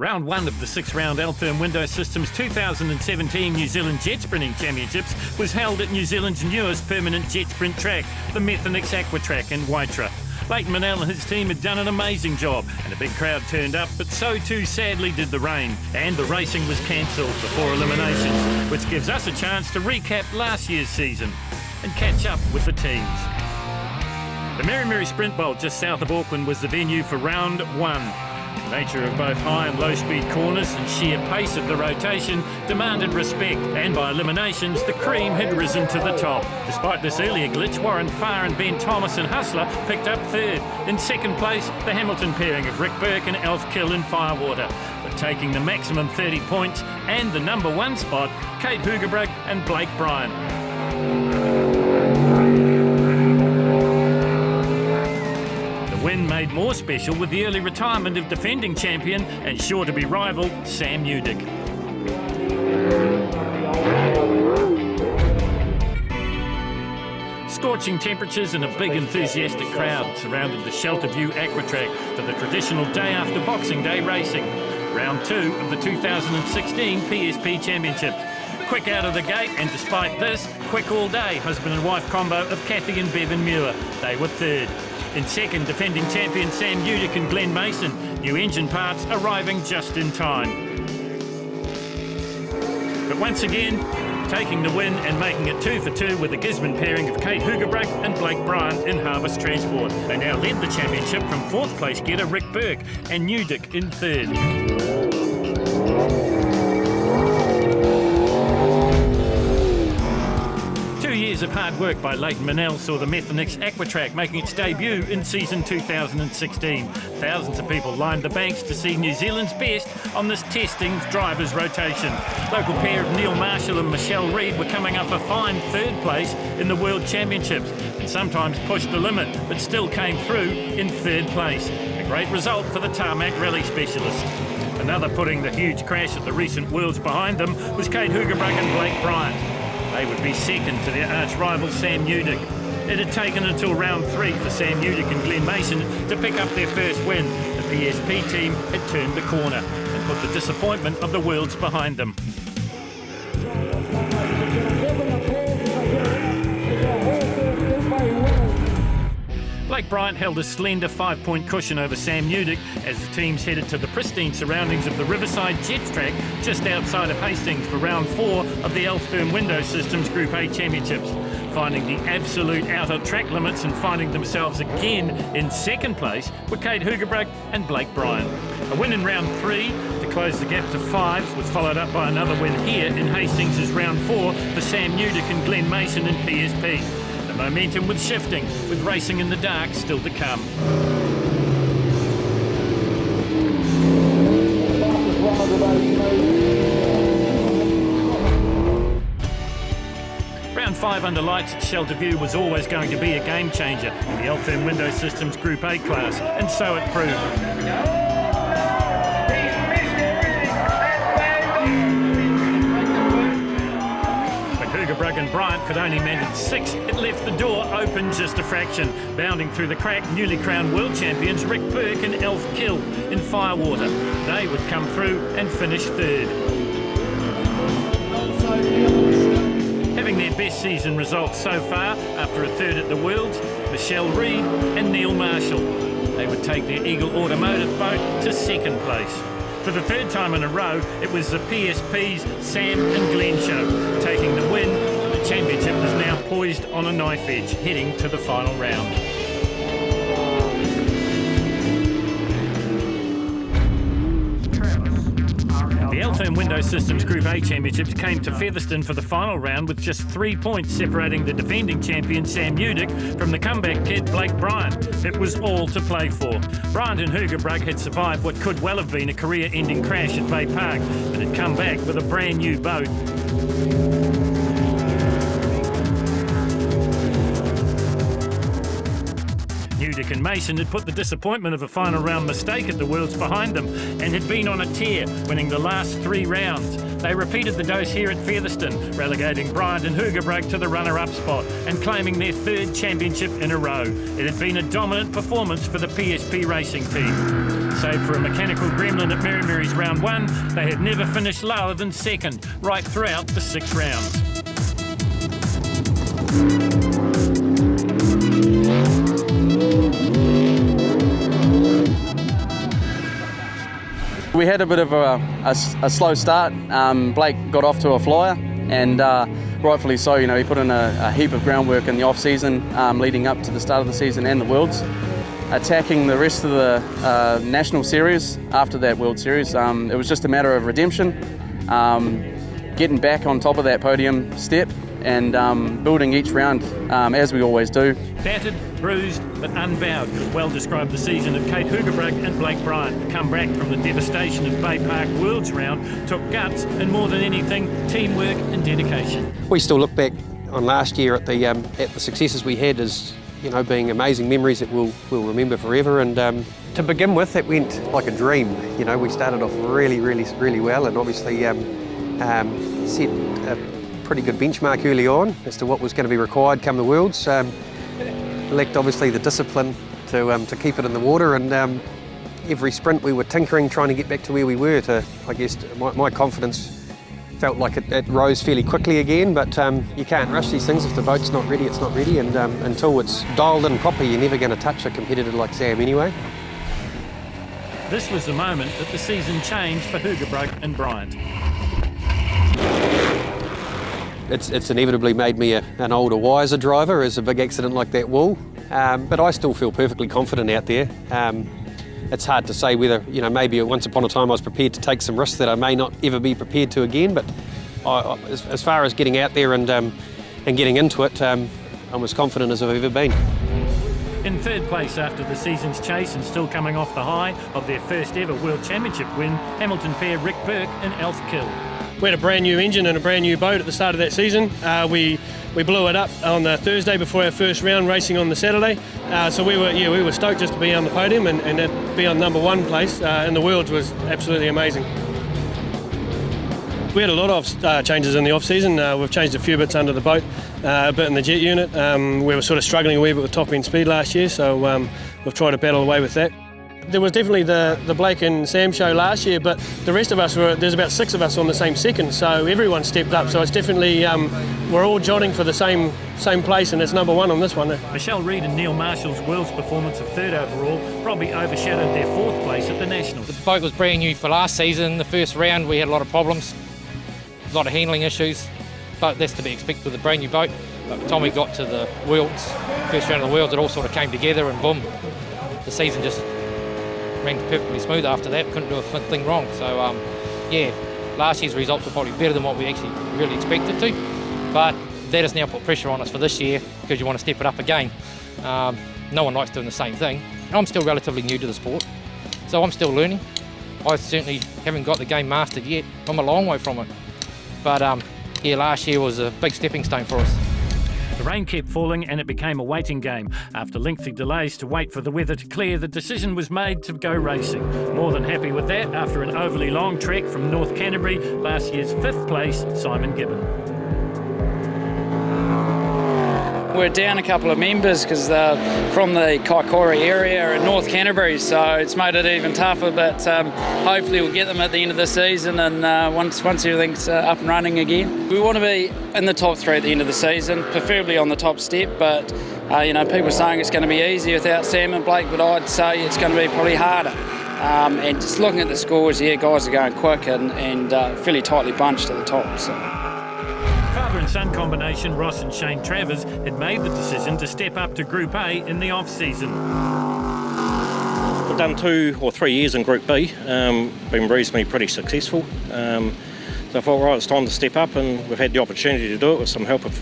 Round 1 of the 6-round Altherm Window Systems 2017 New Zealand Jet Sprinting Championships was held at New Zealand's newest permanent jet sprint track, the Methanix Aqua Track in Waitara. Leighton Manel and his team had done an amazing job, and a big crowd turned up, but so too sadly did the rain, and the racing was cancelled before eliminations, which gives us a chance to recap last year's season and catch up with the teams. The Merry Sprint Bowl just south of Auckland was the venue for round 1. The nature of both high and low speed corners and sheer pace of the rotation demanded respect, and by eliminations the cream had risen to the top. Despite this earlier glitch, Warren Farr and Ben Thomas and Hustler picked up third. In second place, the Hamilton pairing of Rick Burke and Alf Kill in Firewater, but taking the maximum 30 points and the number 1 spot, Kate Hugerbrug and Blake Bryant. Win made more special with the early retirement of defending champion and sure to be rival Sam Udick. Scorching temperatures and a big enthusiastic crowd surrounded the Shelter View Aqua Track for the traditional day after Boxing Day racing. Round 2 of the 2016 PSP Championships. Quick out of the gate, and despite this, quick all day husband and wife combo of Kathy and Bevan Muir. They were third. In second, defending champion Sam Udick and Glenn Mason. New engine parts arriving just in time. But once again, taking the win and making it 2 for 2 with the Gisborne pairing of Kate Hugerbrug and Blake Bryant in Harvest Transport. They now led the championship from 4th place getter Rick Burke and Udick in 3rd. 2 years of hard work by Leighton Manel saw the Methanix Aqua Track making its debut in season 2016. Thousands of people lined the banks to see New Zealand's best on this testing drivers' rotation. Local pair of Neil Marshall and Michelle Reid were coming up a fine 3rd place in the World Championships, and sometimes pushed the limit, but still came through in 3rd place. A great result for the tarmac rally specialist. Another putting the huge crash at the recent Worlds behind them was Kate Hugerbrug and Blake Bryant. They would be second to their arch-rival Sam Udick. It had taken until round 3 for Sam Udick and Glenn Mason to pick up their first win. The PSP team had turned the corner and put the disappointment of the Worlds behind them. Blake Bryant held a slender 5-point cushion over Sam Udick as the teams headed to the pristine surroundings of the Riverside Jets track just outside of Hastings for round 4 of the Altherm Window Systems Group A Championships. Finding the absolute outer track limits and finding themselves again in 2nd place were Kate Hugerbrug and Blake Bryant. A win in round 3 to close the gap to 5 was followed up by another win here in Hastings as round 4 for Sam Udick and Glenn Mason in PSP. Momentum was shifting, with racing in the dark still to come. Round 5 under lights at Shelter View was always going to be a game changer in the Altherm Window Systems Group A class, and so it proved. Hugerbrug and Bryant could only manage 6. It left the door open just a fraction. Bounding through the crack, newly crowned world champions Rick Burke and Alf Kill in Firewater. They would come through and finish 3rd. Having their best season results so far after a 3rd at the Worlds, Michelle Reid and Neil Marshall. They would take their Eagle Automotive boat to 2nd place. For the 3rd time in a row, it was the PSP's Sam and Glenn show, taking the win. The championship is now poised on a knife edge, heading to the final round. The Altherm Window Systems Group A Championships came to Featherston for the final round with just 3 points separating the defending champion Sam Udick from the comeback kid Blake Bryant. It was all to play for. Bryant and Hugerbrug had survived what could well have been a career-ending crash at Bay Park, but had come back with a brand new boat. Udick and Mason had put the disappointment of a final round mistake at the Worlds behind them and had been on a tear, winning the last 3 rounds. They repeated the dose here at Featherstone, relegating Bryant and Hoogerbrug to the runner-up spot and claiming their third championship in a row. It had been a dominant performance for the PSP racing team. Save for a mechanical gremlin at Mary Mary's round 1, they had never finished lower than second, right throughout the 6 rounds. We had a bit of a slow start. Blake got off to a flyer, and rightfully so. You know, he put in a heap of groundwork in the off-season, leading up to the start of the season and the Worlds. Attacking the rest of the National Series after that World Series, it was just a matter of redemption, getting back on top of that podium step, and building each round as we always do. Battered, bruised, but unbowed. Well described the season of Kate Hoogerbrug and Blake Bryant. The comeback from the devastation of Bay Park Worlds round took guts and, more than anything, teamwork and dedication. We still look back on last year at the successes we had as, you know, being amazing memories that we'll remember forever. And to begin with, it went like a dream. You know, we started off really well, and obviously set a pretty good benchmark early on as to what was going to be required come the Worlds. Lacked obviously the discipline to keep it in the water, and every sprint we were tinkering, trying to get back to where we were. I guess my confidence felt like it rose fairly quickly again, but you can't rush these things. If the boat's not ready, it's not ready, and until it's dialed in properly, you're never going to touch a competitor like Sam anyway. This was the moment that the season changed for Hoogerbrug and Bryant. It's inevitably made me an older, wiser driver as a big accident like that will, but I still feel perfectly confident out there. It's hard to say whether, you know, maybe once upon a time I was prepared to take some risks that I may not ever be prepared to again, but as far as getting out there and getting into it, I'm as confident as I've ever been. In third place after the season's chase and still coming off the high of their first ever World Championship win, Hamilton pair Rick Burke and Alf Kill. We had a brand new engine and a brand new boat at the start of that season. We blew it up on the Thursday before our first round, racing on the Saturday. So we were stoked just to be on the podium and be on number 1 place in the Worlds was absolutely amazing. We had a lot of changes in the off-season. We've changed a few bits under the boat, a bit in the jet unit. We were sort of struggling a wee bit with top-end speed last year, so we've tried to battle away with that. There was definitely the Blake and Sam show last year, but the rest of us there's about 6 of us on the same second, so everyone stepped up. So it's definitely, we're all jotting for the same place, and it's number 1 on this one. Michelle Reid and Neil Marshall's World's performance of 3rd overall probably overshadowed their 4th place at the Nationals. The boat was brand new for last season. The first round we had a lot of problems, a lot of handling issues, but that's to be expected with a brand new boat. By the time we got to the Worlds, first round of the Worlds, it all sort of came together, and boom, the season just ran perfectly smooth after that. Couldn't do a thing wrong. So yeah, last year's results were probably better than what we actually really expected to, but that has now put pressure on us for this year because you want to step it up again. No one likes doing the same thing. I'm still relatively new to the sport, so I'm still learning. I certainly haven't got the game mastered yet. I'm a long way from it, but yeah, last year was a big stepping stone for us. The rain kept falling and it became a waiting game. After lengthy delays to wait for the weather to clear, the decision was made to go racing. More than happy with that after an overly long trek from North Canterbury, last year's 5th place, Simon Gibbon. We're down a couple of members because they're from the Kaikoura area in North Canterbury, so it's made it even tougher, but hopefully we'll get them at the end of the season, and once everything's up and running again. We want to be in the top 3 at the end of the season, preferably on the top step, but you know, people are saying it's going to be easy without Sam and Blake, but I'd say it's going to be probably harder. And just looking at the scores, yeah, guys are going quick and fairly tightly bunched at the top. So. Father and son combination Ross and Shane Travers had made the decision to step up to Group A in the off-season. We've done 2 or 3 years in Group B, been reasonably pretty successful. So I thought, right, it's time to step up, and we've had the opportunity to do it with some help of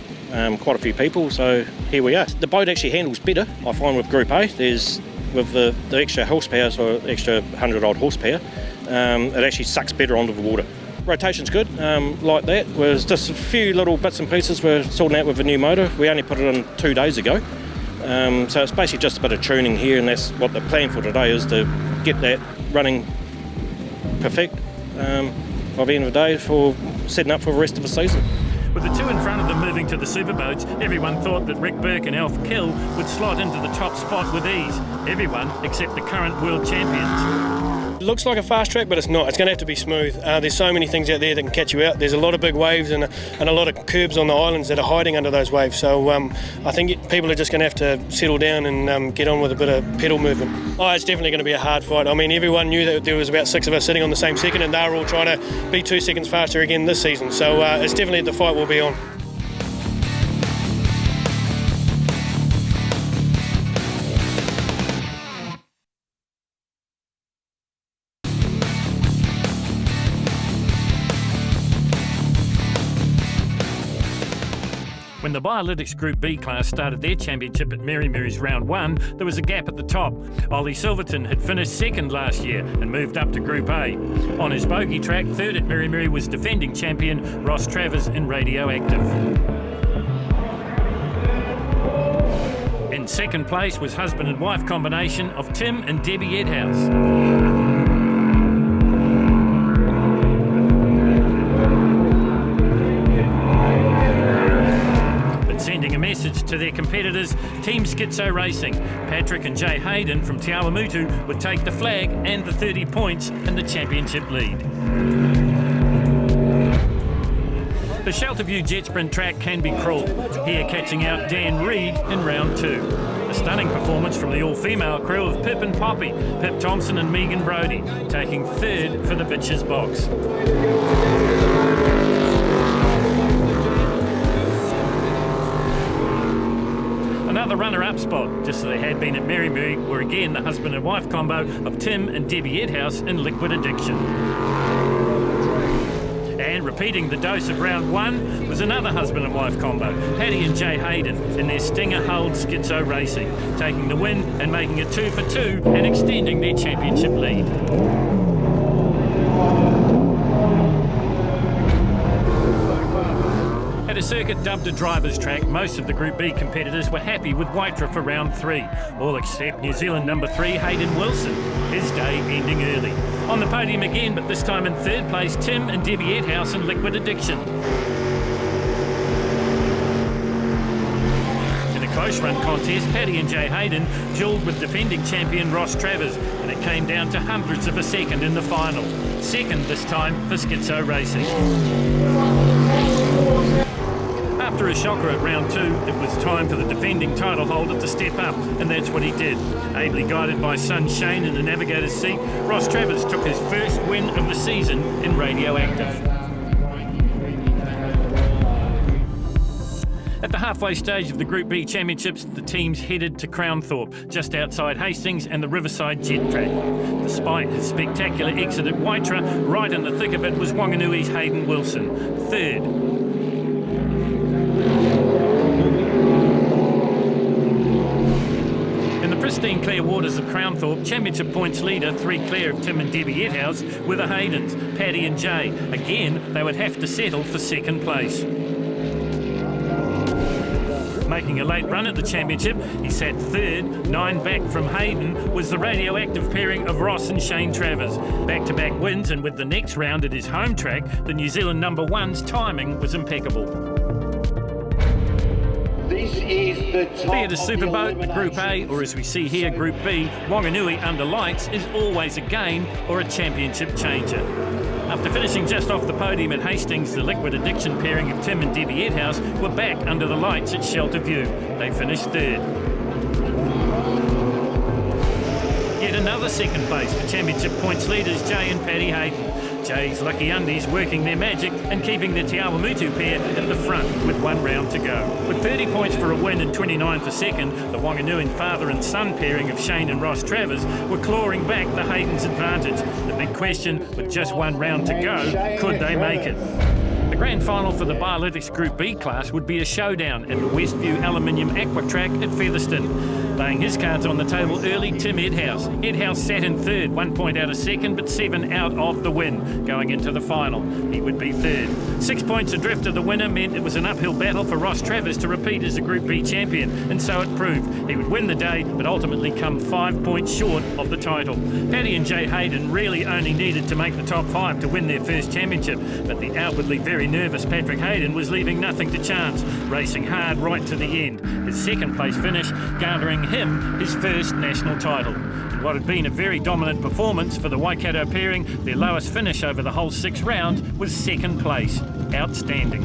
quite a few people, so here we are. The boat actually handles better, I find, with Group A. There's, with the extra horsepower, so extra 100-odd horsepower, it actually sucks better onto the water. Rotation's good, like that. There's just a few little bits and pieces we're sorting out with the new motor. We only put it in 2 days ago. So it's basically just a bit of tuning here, and that's what the plan for today is, to get that running perfect. by the end of the day for setting up for the rest of the season. With the two in front of them moving to the superboats, everyone thought that Rick Burke and Alf Kill would slot into the top spot with ease. Everyone except the current world champions. It looks like a fast track, but it's not. It's going to have to be smooth. There's so many things out there that can catch you out. There's a lot of big waves and a lot of curbs on the islands that are hiding under those waves. So I think people are just going to have to settle down and get on with a bit of pedal movement. Oh, it's definitely going to be a hard fight. I mean, everyone knew that there was about 6 of us sitting on the same second, and they were all trying to be 2 seconds faster again this season. So it's definitely the fight will be on. When the Biolytics Group B class started their championship at Mary Mary's round 1, there was a gap at the top. Ollie Silverton had finished second last year and moved up to Group A. On his bogey track, third at Mary Mary was defending champion Ross Travers in Radioactive. In second place was husband and wife combination of Tim and Debbie Edhouse. Sending a message to their competitors, Team Schizo Racing. Patrick and Jay Hayden from Te Awamutu would take the flag and the 30 points in the championship lead. The Shelterview Jetsprint track can be cruel, here catching out Dan Reed in round 2. A stunning performance from the all-female crew of Pip and Poppy, Pip Thompson and Megan Brodie, taking third for the Bitches box. Another runner-up spot, just as they had been at Mary Mary, were again the husband and wife combo of Tim and Debbie Edhouse in Liquid Addiction. And repeating the dose of round 1 was another husband and wife combo, Paddy and Jay Hayden in their Stinger-hulled Schizo Racing, taking the win and making it 2 for 2 and extending their championship lead. At a circuit dubbed a driver's track, most of the Group B competitors were happy with Waitara for round 3, all except New Zealand number 3 Hayden Wilson, his day ending early. On the podium again, but this time in third place, Tim and Debbie Edhouse in Liquid Addiction. In a close run contest, Paddy and Jay Hayden duelled with defending champion Ross Travers, and it came down to hundredths of a second in the final. Second this time for Schizo Racing. After a shocker at round 2, it was time for the defending title holder to step up, and that's what he did. Ably guided by son Shane in the navigator's seat, Ross Travers took his first win of the season in Radioactive. At the halfway stage of the Group B Championships, the teams headed to Crownthorpe, just outside Hastings and the Riverside Jet Track. Despite his spectacular exit at Waitara, right in the thick of it was Wanganui's Hayden Wilson, third. In the pristine clear waters of Crownthorpe, championship points leader, 3 clear of Tim and Debbie Edhouse, were the Haydens, Paddy and Jay. Again, they would have to settle for second place. Making a late run at the championship, he sat third, 9 back from Hayden, was the Radioactive pairing of Ross and Shane Travers. Back-to-back wins, and with the next round at his home track, the New Zealand number 1's timing was impeccable. This is the top. Be it a superboat, Group A, or as we see here, Group B, Wanganui under lights is always a game or a championship changer. After finishing just off the podium at Hastings, the Liquid Addiction pairing of Tim and Debbie Edhouse were back under the lights at Shelterview. They finished third. Yet another second place for championship points leaders Jay and Paddy Hayden. Jay's Lucky Undies working their magic and keeping the Te Awamutu pair at the front with 1 round to go. With 30 points for a win and 29 for second, the Wanganuian father and son pairing of Shane and Ross Travers were clawing back the Hayden's advantage. The big question, with just 1 round to go, could they make it? The grand final for the Biolytics Group B class would be a showdown at the Westview Aluminium Aqua Track at Featherston. Laying his cards on the table early, Tim Edhouse. Edhouse sat in third, 1 point out of second, but 7 out of the win. Going into the final, he would be third. 6 points adrift of the winner meant it was an uphill battle for Ross Travers to repeat as a Group B champion, and so it proved. He would win the day, but ultimately come 5 points short of the title. Paddy and Jay Hayden really only needed to make the top 5 to win their first championship, but the outwardly very nervous Patrick Hayden was leaving nothing to chance, racing hard right to the end. His second place finish garnering him his first national title. In what had been a very dominant performance for the Waikato pairing, their lowest finish over the whole 6 rounds was second place. Outstanding.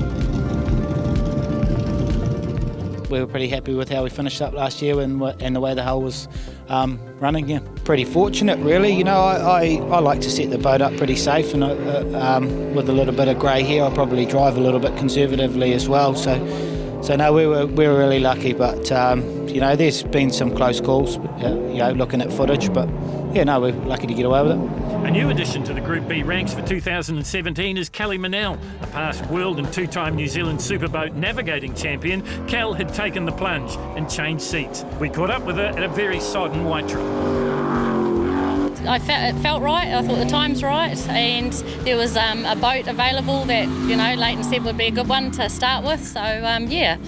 We were pretty happy with how we finished up last year and the way the hull was running. Yeah, pretty fortunate, really. You know, I like to set the boat up pretty safe, and with a little bit of grey here, I'll probably drive a little bit conservatively as well. So no, we were really lucky. But you know, there's been some close calls. You know, looking at footage, but yeah, no, we're lucky to get away with it. A new addition to the Group B ranks for 2017 is Kelly Manel, a past world and 2-time New Zealand superboat navigating champion. Kel had taken the plunge and changed seats. We caught up with her at a very sodden Waitara. It felt right. I thought the time's right, and there was a boat available that, you know, Leighton said would be a good one to start with. So yeah,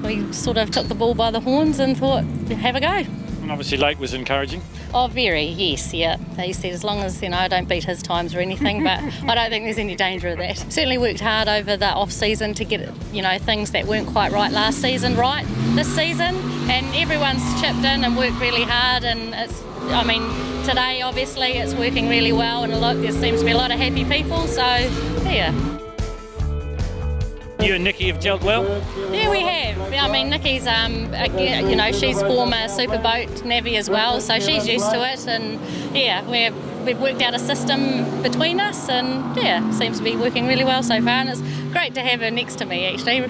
we sort of took the bull by the horns and thought, have a go. And obviously Lake was encouraging. Oh, very, yes, yeah. He said as long as, you know, I don't beat his times or anything, but I don't think there's any danger of that. Certainly worked hard over the off-season to get, you know, things that weren't quite right last season right this season, and everyone's chipped in and worked really hard, and it's, I mean, today obviously it's working really well, and there seems to be a lot of happy people, so yeah. You and Nikki have gelled well? Yeah, we have. I mean, Nikki's, you know, she's former superboat navvy as well, so she's used to it, and yeah, we've worked out a system between us, and yeah, seems to be working really well so far, and it's great to have her next to me, actually.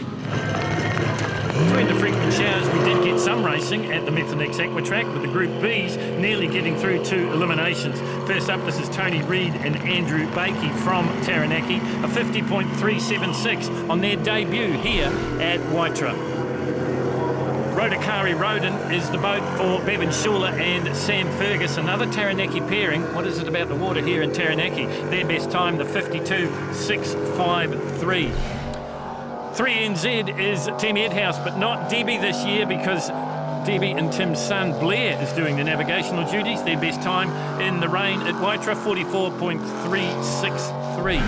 Between the frequent showers, we did get some racing at the Methanex Aqua Track, with the Group Bs nearly getting through to eliminations. First up, this is Tony Reid and Andrew Bakey from Taranaki, a 50.376 on their debut here at Waitara. Rodakari Roden is the boat for Bevan Schuler and Sam Fergus, another Taranaki pairing. What is it about the water here in Taranaki? Their best time, the 52.653. 3NZ is Tim Edhouse, but not Debbie this year, because Debbie and Tim's son Blair is doing the navigational duties. Their best time in the rain at Waitara, 44.363.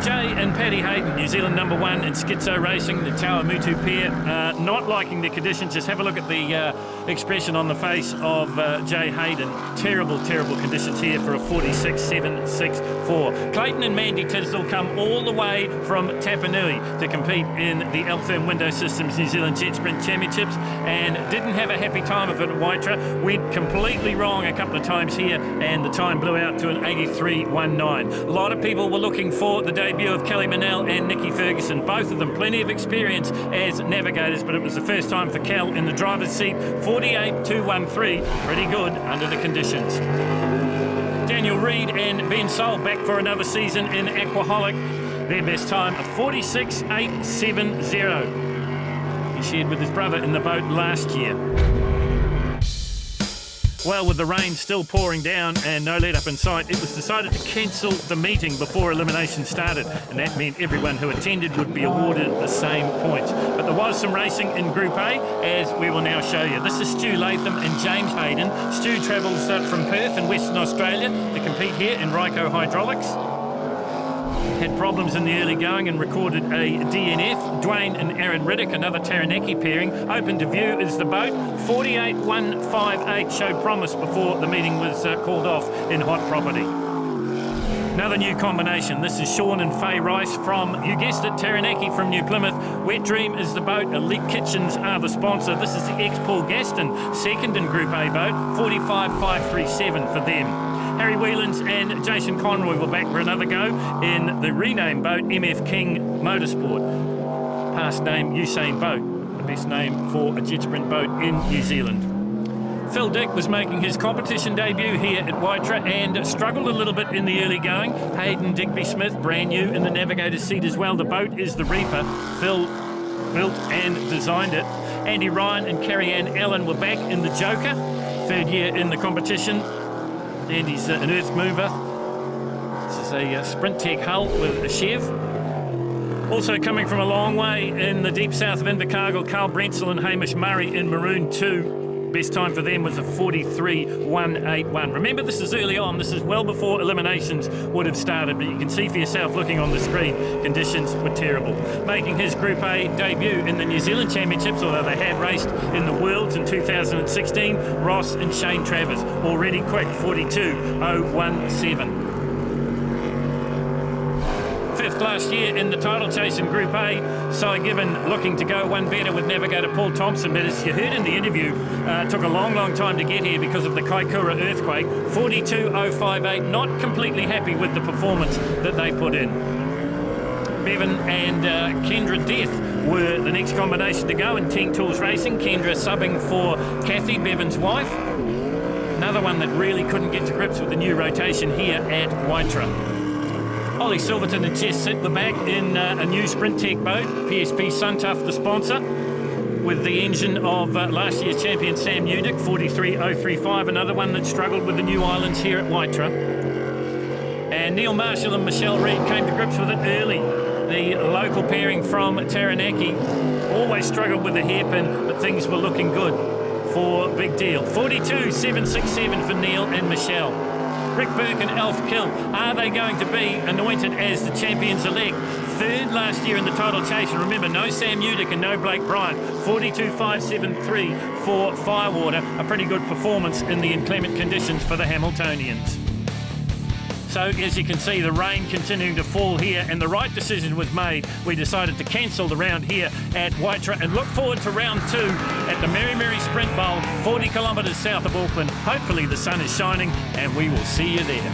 Jay and Paddy Hayden, New Zealand #1 in schizo racing, the Tawamutu pair, not liking the conditions. Just have a look at the expression on the face of Jay Hayden. Terrible, terrible conditions here for a 46.764. Clayton and Mandy Tisdall come all the way from Tapanui to compete in the Altherm Window Systems New Zealand JETSPRINT Championships, and didn't have a happy time of it at Waitara. Went completely wrong a couple of times here, and the time blew out to an 83.19. A lot of people were looking for the debut of Kelly Manel and Nikki Ferguson, both of them plenty of experience as navigators, but it was the first time for Kel in the driver's seat. 48.213, pretty good under the conditions. Daniel Reid and Ben Soul back for another season in Aquaholic. Their best time, a 46.870. He shared with his brother in the boat last year. Well, with the rain still pouring down and no let-up in sight, it was decided to cancel the meeting before elimination started, and that meant everyone who attended would be awarded the same points. But there was some racing in Group A, as we will now show you. This is Stu Latham and James Hayden. Stu travels from Perth in Western Australia to compete here in Ryco Hydraulics. Had problems in the early going and recorded a DNF. Dwayne and Aaron Riddick, another Taranaki pairing, open to view is the boat. 48.158 showed promise before the meeting was called off in hot property. Another new combination. This is Sean and Faye Rice from, you guessed it, Taranaki from New Plymouth. Wet Dream is the boat. Elite Kitchens are the sponsor. This is the ex-Paul Gaston, second in Group A boat. 45.537 for them. Harry Whelans and Jason Conroy were back for another go in the renamed boat MF King Motorsport. Past name Usain Boat, the best name for a Jetsprint boat in New Zealand. Phil Dick was making his competition debut here at Waitara and struggled a little bit in the early going. Hayden Digby Smith, brand new in the navigator's seat as well. The boat is the Reaper. Phil built and designed it. Andy Ryan and Carrie-Anne Allen were back in the Joker, third year in the competition. Andy's an earth mover. This is a Sprint Tech hull with a Chev. Also coming from a long way in the deep south of Invercargill, Carl Brentzel and Hamish Murray in Maroon 2. Best time for them was a 43.181. Remember, this is early on. This is well before eliminations would have started, but you can see for yourself looking on the screen, conditions were terrible. Making his Group A debut in the New Zealand Championships, although they had raced in the Worlds in 2016, Ross and Shane Travers. Already quick, 42.017. Fifth last year in the title chase in Group A, Cy Gibbon looking to go one better with navigator Paul Thompson, but as you heard in the interview, took a long time to get here because of the Kaikoura earthquake. 42.058, not completely happy with the performance that they put in. Bevan and Kendra Death were the next combination to go in 10 Tools Racing. Kendra subbing for Kathy, Bevan's wife. Another one that really couldn't get to grips with the new rotation here at Waitara. Ollie Silverton and Jess sit the back in a new Sprint Tech boat, PSP Suntough the sponsor, with the engine of last year's champion Sam Udick, 43.035, another one that struggled with the new islands here at Waitara. And Neil Marshall and Michelle Reid came to grips with it early. The local pairing from Taranaki always struggled with the hairpin, but things were looking good for Big Deal. 42.767 for Neil and Michelle. Rick Burke and Alf Kill, are they going to be anointed as the champions-elect? Third last year in the title chase, and remember, no Sam Udick and no Blake Bryant. 42.573 for Firewater, a pretty good performance in the inclement conditions for the Hamiltonians. So, as you can see, the rain continuing to fall here, and the right decision was made. We decided to cancel the round here at Waitara and look forward to round 2 at the Mary Sprint Bowl, 40 kilometres south of Auckland. Hopefully the sun is shining, and we will see you there.